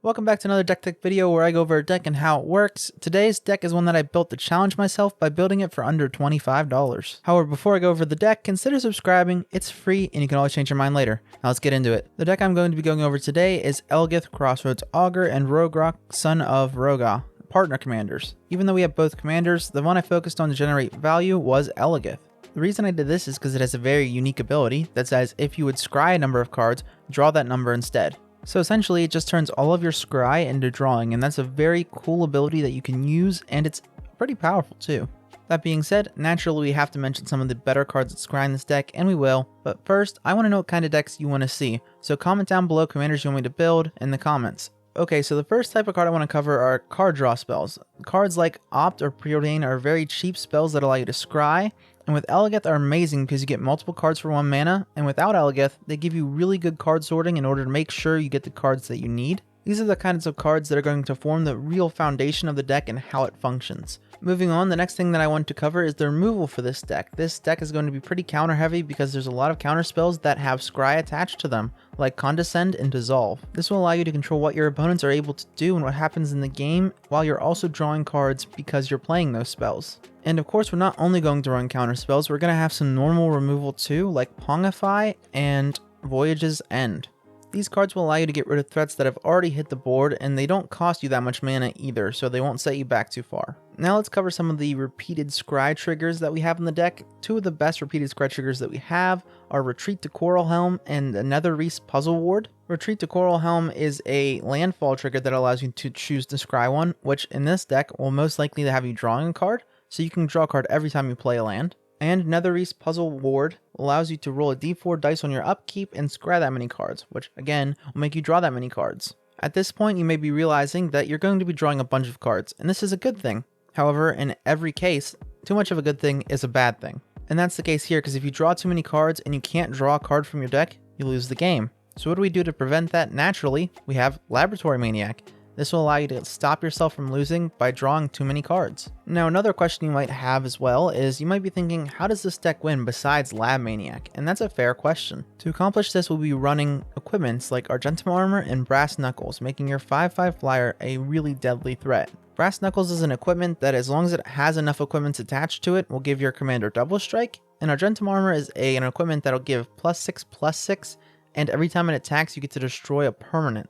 Welcome back to another deck tech video where I go over a deck and how it works. Today's deck is one that I built to challenge myself by building it for under $25. However, before I go over the deck, consider subscribing. It's free and you can always change your mind later. Now let's get into it. The deck I'm going to be going over today is Eligeth Crossroads Augur and Rograkh Son of Rogahh, partner commanders. Even though we have both commanders, the one I focused on to generate value was Eligeth. The reason I did this is because it has a very unique ability that says if you would scry a number of cards, draw that number instead. So essentially it just turns all of your scry into drawing, and that's a very cool ability that you can use, and it's pretty powerful too. That being said, naturally we have to mention some of the better cards that scry in this deck, and we will, but first I want to know what kind of decks you want to see, so comment down below commanders you want me to build in the comments. Okay, so the first type of card I want to cover are card draw spells. Cards like Opt or Preordain are very cheap spells that allow you to scry, and with Eligeth are amazing because you get multiple cards for 1 mana, and without Eligeth, they give you really good card sorting in order to make sure you get the cards that you need. These are the kinds of cards that are going to form the real foundation of the deck and how it functions. Moving on, the next thing that I want to cover is the removal for this deck. This deck is going to be pretty counter heavy because there's a lot of counter spells that have scry attached to them, like Condescend and Dissolve. This will allow you to control what your opponents are able to do and what happens in the game while you're also drawing cards because you're playing those spells. And of course, we're not only going to run counter spells, we're going to have some normal removal too, like Pongify and Voyage's End. These cards will allow you to get rid of threats that have already hit the board, and they don't cost you that much mana either, so they won't set you back too far. Now let's cover some of the repeated scry triggers that we have in the deck. Two of the best repeated scry triggers that we have are Retreat to Coral Helm and Netherreese Puzzle Ward. Retreat to Coral Helm is a landfall trigger that allows you to choose to scry one, which in this deck will most likely have you drawing a card, so you can draw a card every time you play a land. And Netherreese Puzzle Ward allows you to roll a d4 dice on your upkeep and scry that many cards, which again will make you draw that many cards. At this point you may be realizing that you're going to be drawing a bunch of cards, and this is a good thing. However, in every case, too much of a good thing is a bad thing. And that's the case here, because if you draw too many cards and you can't draw a card from your deck, you lose the game. So what do we do to prevent that? Naturally, we have Laboratory Maniac. This will allow you to stop yourself from losing by drawing too many cards. Now another question you might have as well is you might be thinking, how does this deck win besides Lab Maniac? And that's a fair question. To accomplish this, we'll be running equipments like Argentum Armor and Brass Knuckles, making your 5/5 flyer a really deadly threat. Brass Knuckles is an equipment that, as long as it has enough equipments attached to it, will give your commander double strike, and Argentum Armor is an equipment that'll give +6/+6, and every time it attacks you get to destroy a permanent.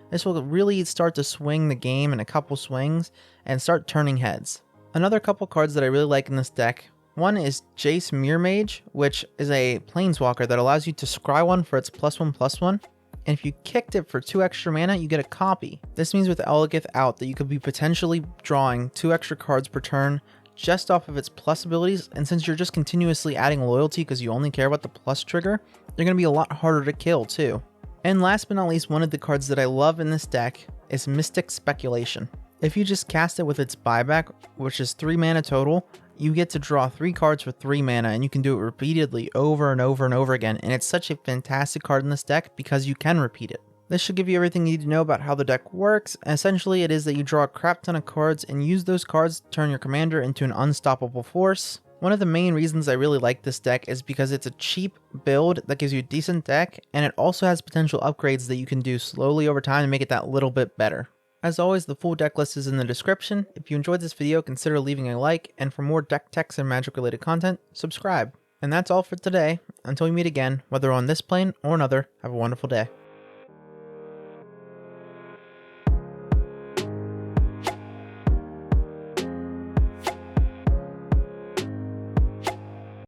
This will really start to swing the game in a couple swings and start turning heads. Another couple cards that I really like in this deck, one is Jace Mirrormage, which is a planeswalker that allows you to scry one for its +1/+1, and if you kicked it for 2 extra mana, you get a copy. This means with Eligeth out that you could be potentially drawing 2 extra cards per turn just off of its plus abilities, and since you're just continuously adding loyalty because you only care about the plus trigger, they're going to be a lot harder to kill too. And last but not least, one of the cards that I love in this deck is Mystic Speculation. If you just cast it with its buyback, which is 3 mana total, you get to draw 3 cards for 3 mana, and you can do it repeatedly over and over and over again, and it's such a fantastic card in this deck because you can repeat it. This should give you everything you need to know about how the deck works. Essentially it is that you draw a crap ton of cards and use those cards to turn your commander into an unstoppable force. One of the main reasons I really like this deck is because it's a cheap build that gives you a decent deck, and it also has potential upgrades that you can do slowly over time to make it that little bit better. As always, the full deck list is in the description. If you enjoyed this video, consider leaving a like, and for more deck techs and magic related content, subscribe. And that's all for today. Until we meet again, whether on this plane or another, have a wonderful day.